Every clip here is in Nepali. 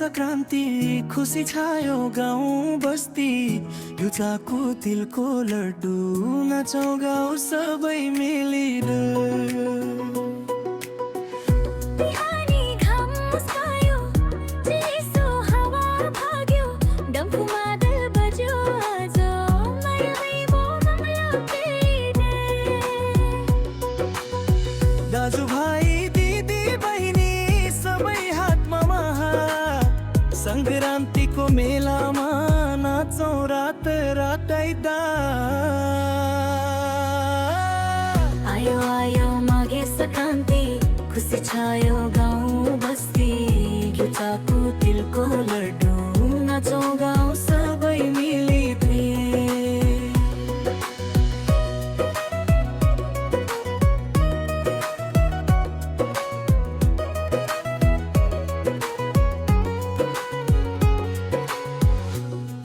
संक्रान्ति खुसी छायो गाउँ बस्ती यो चाकु तिलको लड्डु नाचौँ गाउँ सबै मिलेर बिहानी घाम मुस्कायो चिसो हावा भाग्यो डम्फु मादल बज्यो आज मायामै मोहम्ला फेर्ने दाजुभाइ दिदी बहिनी सबै हातमा महा संक्रान्तिको मेलामा नाचौँ रात रातै आयो आयो माघे संक्रान्ति खुसी छायो गाउँ बस्ती यो चाकु तिलको लड्डु नाचौँ गाउँ सबै मिली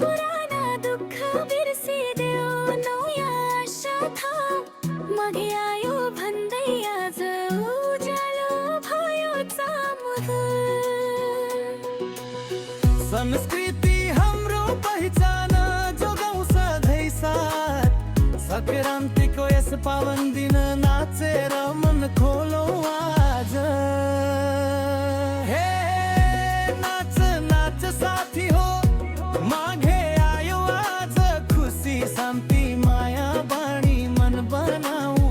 पुराना दुःख बिर्सिदेऊ नयाँ आशा थाऊ माघे आयो भन्दै आज उज्यालो भयो चामुदुर संस्कृति हाम्रो पहिचान जोगाउँ सधैँ साथ संक्रान्तिको यस पावन दिन नाचेर मन खोलौँ आज हे नाच नाच साथी हो माघे आयो आज खुसी शान्ति माया बाणी मन बनाऊ